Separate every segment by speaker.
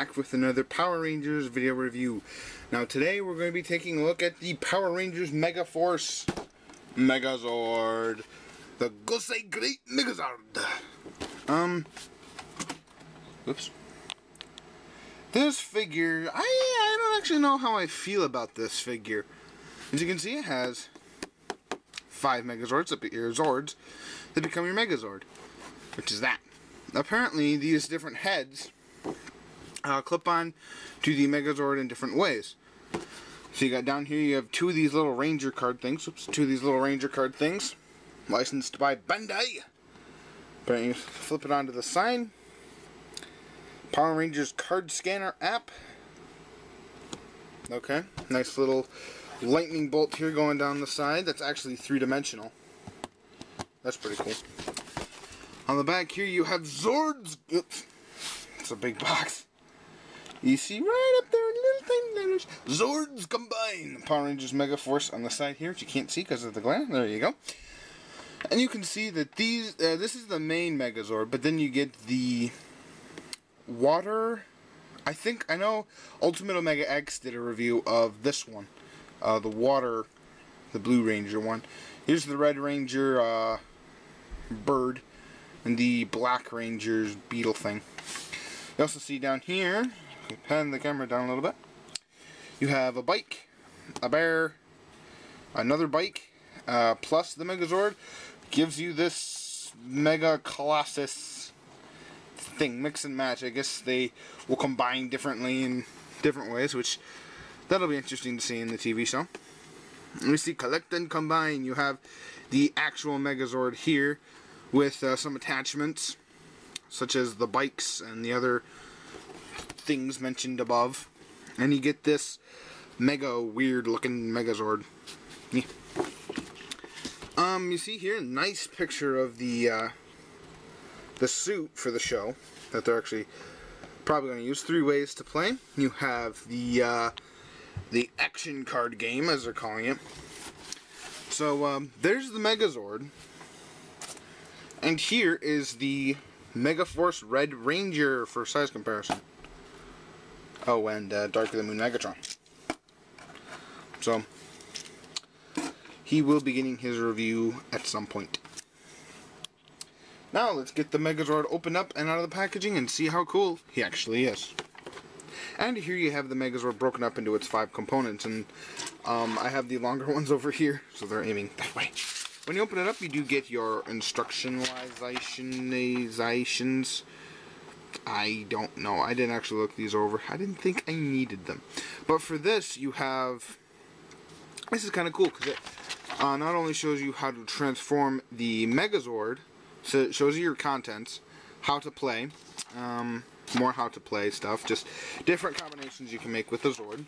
Speaker 1: back with another Power Rangers video review. Now today we're going to be taking a look at the Power Rangers Megaforce Megazord, the Gosei Great Megazord. Oops. This figure, I don't actually know how I feel about this figure. As you can see, it has 5 Megazords that become your Megazord, which is that. Apparently, these different heads clip on to the Megazord in different ways. So you got down here, you have 2 of these little Ranger card things. Oops, 2 of these little Ranger card things, licensed by Bandai. But you flip it onto the side. Power Rangers card scanner app. Okay, nice little lightning bolt here going down the side. That's actually 3-dimensional. That's pretty cool. On the back here you have Zords. Oops. It's a big box. You see right up there, little tiny letters. Zords Combine. Power Rangers Megaforce on the side here, which you can't see because of the glare. There you go. And you can see that these, this is the main Megazord, but then you get the water. I know Ultimate Omega X did a review of this one. The water, the Blue Ranger one. Here's the Red Ranger bird. And the Black Ranger's beetle thing. You also see down here, pan the camera down a little bit, you have a bike, a bear, another bike, plus the Megazord. Gives you this Mega Colossus thing, mix and match. I guess they will combine differently in different ways, which that'll be interesting to see in the TV show. And we see collect and combine. You have the actual Megazord here, with some attachments, such as the bikes and the other things mentioned above. And you get this mega weird looking Megazord. Yeah. You see here a nice picture of the suit for the show that they're actually probably going to use. 3 ways to play. You have the action card game, as they're calling it. So there's the Megazord. And here is the Megaforce Red Ranger for size comparison. Oh, and Darker Than Moon Megatron. So, he will be getting his review at some point. Now, let's get the Megazord opened up and out of the packaging and see how cool he actually is. And here you have the Megazord broken up into its 5 components. And I have the longer ones over here, so they're aiming that way. When you open it up, you do get your instructionalizations. I don't know. I didn't actually look these over. I didn't think I needed them. But for this, you have... This is kind of cool, because it not only shows you how to transform the Megazord, so it shows you your contents, how to play, more how to play stuff, just different combinations you can make with the Zord.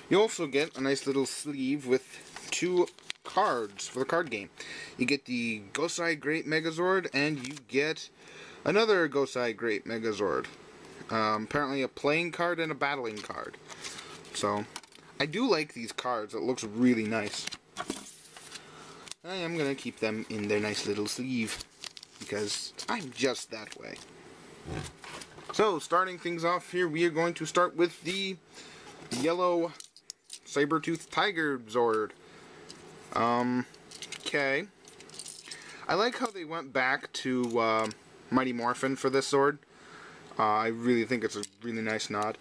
Speaker 1: You also get a nice little sleeve with 2 cards for the card game. You get the Gosei Great Megazord, and you get another Gosei Great Megazord. Apparently a playing card and a battling card. So, I do like these cards. It looks really nice. I am going to keep them in their nice little sleeve, because I'm just that way. So, starting things off here, we are going to start with the yellow Saber-Tooth Tiger Zord. Okay. I like how they went back to Mighty Morphin for this Zord. I really think it's a really nice nod.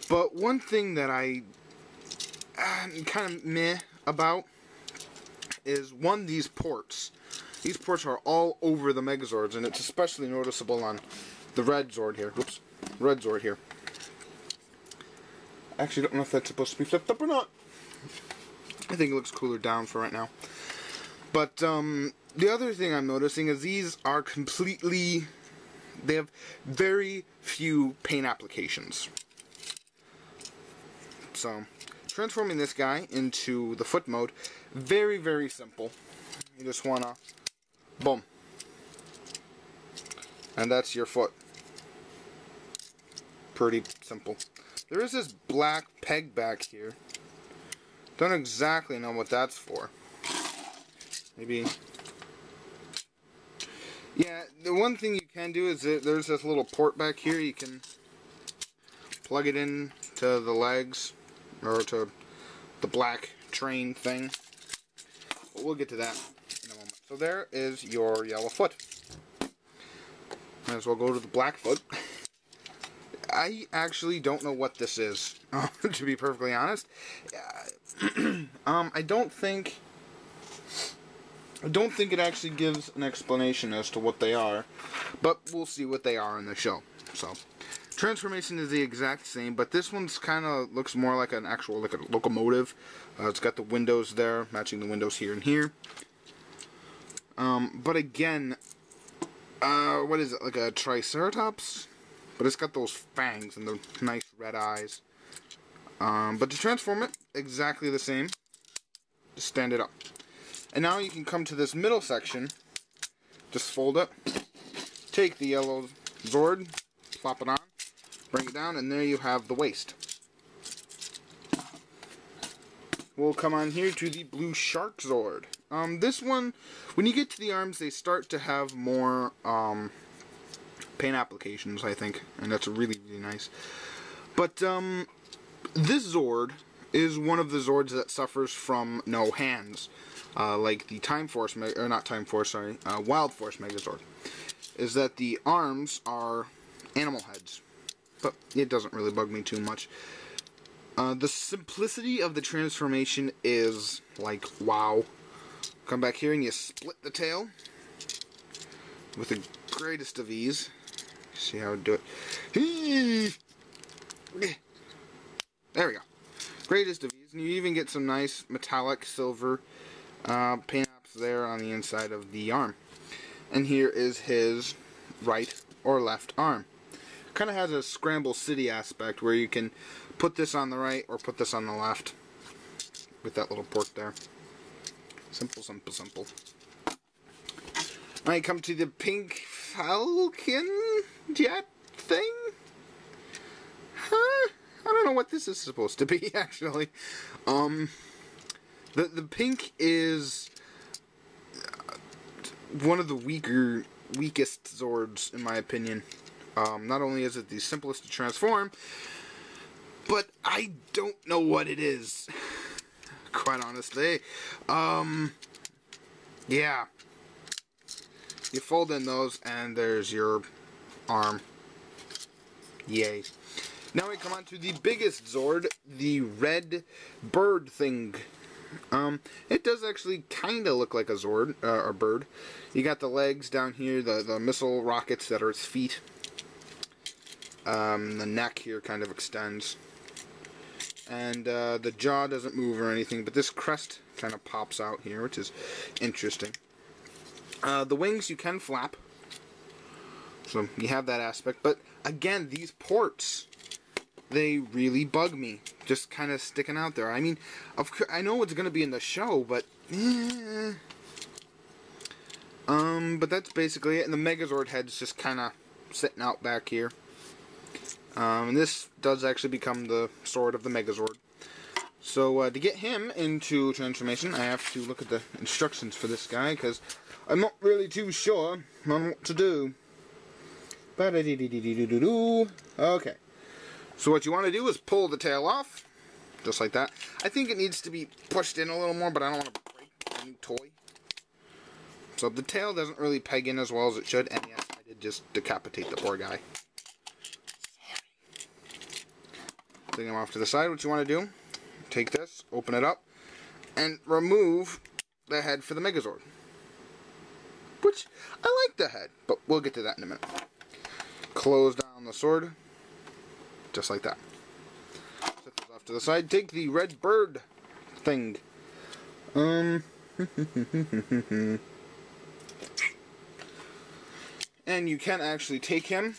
Speaker 1: But one thing that I'm kind of meh about is, one, these ports. These ports are all over the Megazords, and it's especially noticeable on the Red Zord here. Whoops. Red Zord here. I actually don't know if that's supposed to be flipped up or not. I think it looks cooler down for right now. But the other thing I'm noticing is these are completely... They have very few paint applications. So, transforming this guy into the foot mode, very, very simple. You just wanna... Boom. And that's your foot. Pretty simple. There is this black peg back here. Don't exactly know what that's for. Maybe... Yeah, the one thing you can do is there's this little port back here. You can plug it in to the legs, or to the black train thing. But we'll get to that in a moment. So there is your yellow foot. Might as well go to the black foot. I actually don't know what this is, to be perfectly honest. I don't think it actually gives an explanation as to what they are, but we'll see what they are in the show. So, transformation is the exact same, but this one's kind of looks more like an actual, like a locomotive. It's got the windows there, matching the windows here and here. But again, what is it, like a Triceratops? But it's got those fangs and the nice red eyes. But to transform it, exactly the same. Just stand it up. And now you can come to this middle section. Just fold it. Take the yellow Zord, plop it on, bring it down, and there you have the waist. We'll come on here to the blue Shark Zord. This one, when you get to the arms, they start to have more paint applications, I think, and that's really, really nice. But this Zord is one of the Zords that suffers from no hands, like the Wild Force Megazord. Is that the arms are animal heads, but it doesn't really bug me too much. The simplicity of the transformation is like wow. Come back here and you split the tail with the greatest of ease. See how I do it. There we go. Greatest of ease. And you even get some nice metallic silver paint apps there on the inside of the arm. And here is his right or left arm. Kind of has a Scramble City aspect where you can put this on the right or put this on the left with that little port there. Simple, simple, simple. I come to the pink falcon jet thing. Huh? I don't know what this is supposed to be, actually. The pink is one of the weakest Zords, in my opinion. Not only is it the simplest to transform, but I don't know what it is. Quite honestly. Yeah. You fold in those, and there's your arm. Yay. Now we come on to the biggest Zord, the red bird thing. It does actually kind of look like a Zord, or bird. You got the legs down here, the missile rockets that are its feet. The neck here kind of extends. And the jaw doesn't move or anything, but this crest kind of pops out here, which is interesting. The wings you can flap, so you have that aspect. But again, these ports, they really bug me, just kind of sticking out there. I mean, I know it's going to be in the show, but but that's basically it. And the Megazord head's just kind of sitting out back here. And this does actually become the sword of the Megazord. So to get him into transformation, I have to look at the instructions for this guy, because I'm not really too sure on what to do. Okay. So what you want to do is pull the tail off, just like that. I think it needs to be pushed in a little more, but I don't want to break any toy. So the tail doesn't really peg in as well as it should, and yes, I did just decapitate the poor guy. Bring him off to the side. What you want to do, take this, open it up, and remove the head for the Megazord. Which, I like the head, but we'll get to that in a minute. Close down the sword, just like that. Set this off to the side. Take the red bird thing. And you can actually take him,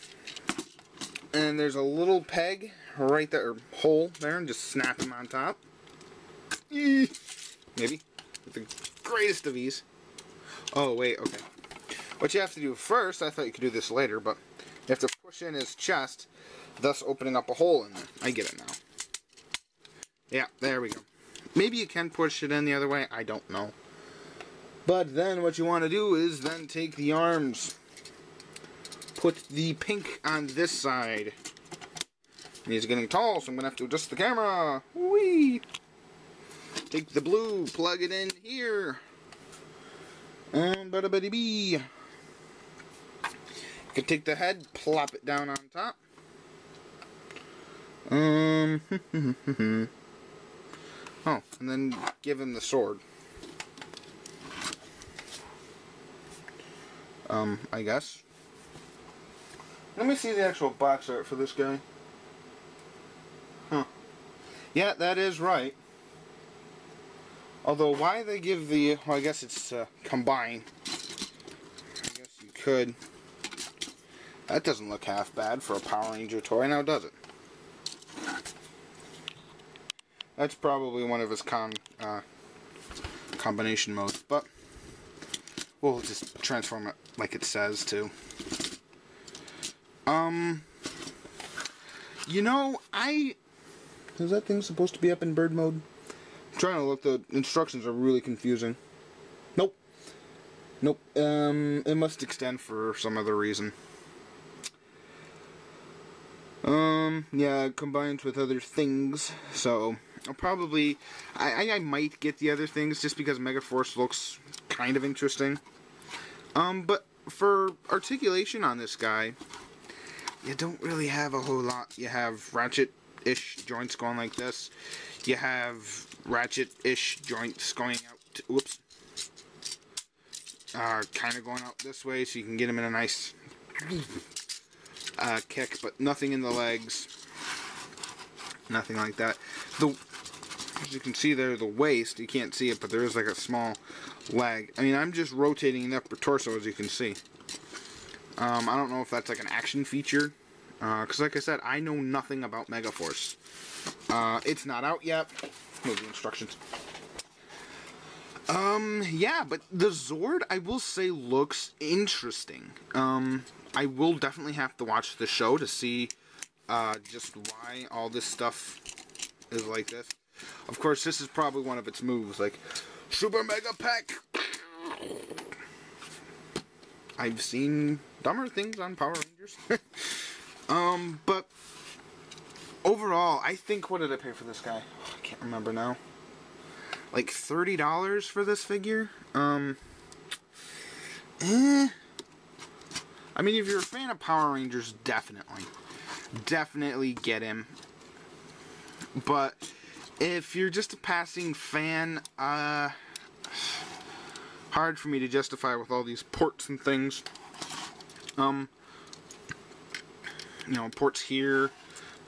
Speaker 1: and there's a little peg right there, or hole there, and just snap him on top. Maybe. With the greatest of ease. Oh, wait, okay. What you have to do first, I thought you could do this later, but you have to push in his chest, thus opening up a hole in there. I get it now. Yeah, there we go. Maybe you can push it in the other way, I don't know. But then what you want to do is then take the arms. Put the pink on this side. He's getting tall, so I'm gonna have to adjust the camera. Whee! Take the blue, plug it in here. And bada bada bee. You can take the head, plop it down on top. Oh, and then give him the sword. I guess. Let me see the actual box art for this guy. Huh. Yeah, that is right. Although, why they give the... Well, I guess it's combined. I guess you could. That doesn't look half bad for a Power Ranger toy, now does it? That's probably one of his combination modes, but we'll just transform it like it says to. You know, is that thing supposed to be up in bird mode? I'm trying to look, the instructions are really confusing. Nope. Nope. It must extend for some other reason. Yeah, combined with other things, so I'll probably, I might get the other things just because Megaforce looks kind of interesting. But for articulation on this guy, you don't really have a whole lot. You have ratchet-ish joints going like this. You have ratchet-ish joints going out, whoops, kind of going out this way, so you can get him in a nice kick, but nothing in the legs. Nothing like that. As you can see there, the waist, you can't see it, but there is like a small leg. I mean, I'm just rotating the upper torso, as you can see. I don't know if that's like an action feature, because like I said, I know nothing about Megaforce. It's not out yet. Move the instructions. Yeah, but the Zord, I will say, looks interesting. I will definitely have to watch the show to see just why all this stuff is like this. Of course, this is probably one of its moves, like Super Mega Peck. I've seen dumber things on Power Rangers. But overall, I think, what did I pay for this guy? I can't remember now. Like $30 for this figure? I mean, if you're a fan of Power Rangers, definitely get him. But if you're just a passing fan, hard for me to justify with all these ports and things. You know, ports here,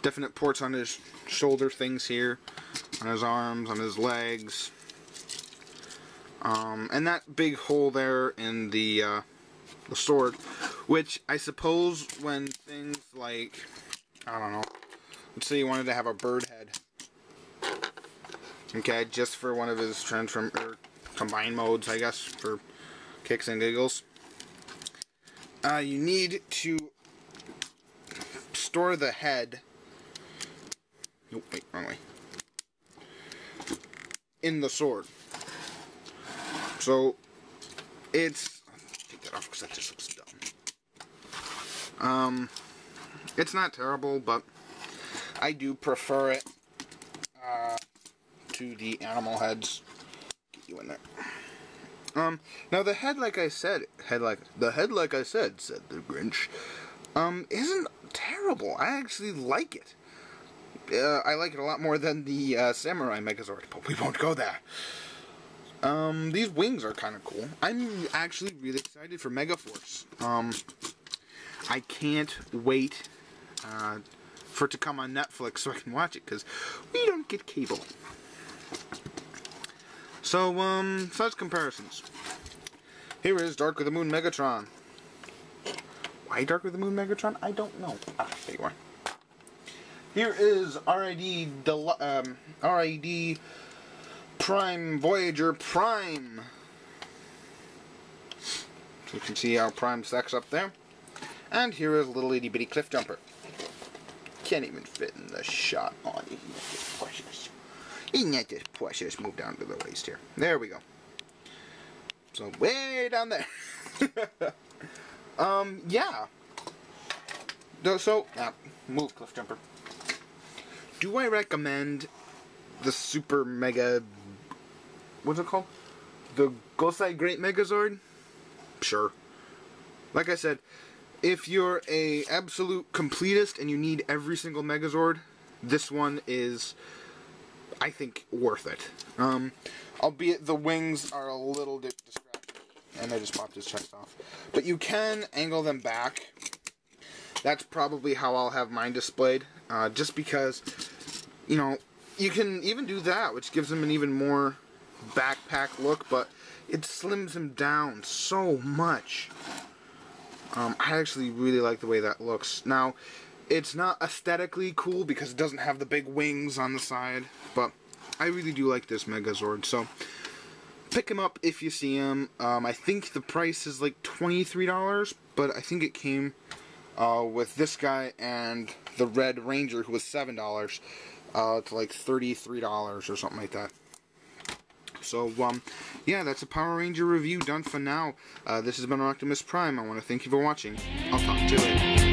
Speaker 1: definite ports on his shoulder things here, on his arms, on his legs, and that big hole there in the sword, which I suppose when things like, I don't know, let's say you wanted to have a bird head, okay, just for one of his combined modes, I guess, for kicks and giggles, you need to store the head, nope, wait, wrong way, in the sword. So it's, take that off because that just looks dumb. It's not terrible, but I do prefer it to the animal heads. Get you in there. Now the head, like I said, said the Grinch, isn't terrible. I actually like it. I like it a lot more than the Samurai Megazord, but we won't go there. These wings are kind of cool. I'm actually really excited for Megaforce. I can't wait for it to come on Netflix so I can watch it, because we don't get cable. So, such comparisons. Here is Dark of the Moon Megatron. Why Dark of the Moon Megatron? I don't know. Ah, there you are. Here is RID Prime Voyager Prime. So you can see how Prime stacks up there. And here is a little itty bitty Cliff Jumper. Can't even fit in the shot. Oh, isn't that just precious? Isn't that just precious? Move down to the waist here. There we go. So way down there. Yeah. So, move Cliff Jumper. do I recommend the Super Mega... What's it called? The Gosei Great Megazord? Sure. Like I said, if you're a absolute completist and you need every single Megazord, this one is, I think, worth it. Albeit the wings are a little bit distracting. And I just popped his chest off. But you can angle them back. That's probably how I'll have mine displayed. Just because, you know, you can even do that, which gives them an even more backpack look, but it slims him down so much. I actually really like the way that looks. Now, it's not aesthetically cool because it doesn't have the big wings on the side, but I really do like this Megazord, so pick him up if you see him. I think the price is like $23, but I think it came with this guy and the Red Ranger, who was $7, to like $33 or something like that. So, yeah, that's a Power Ranger review done for now. This has been Optimus Prime. I want to thank you for watching. I'll talk to you later.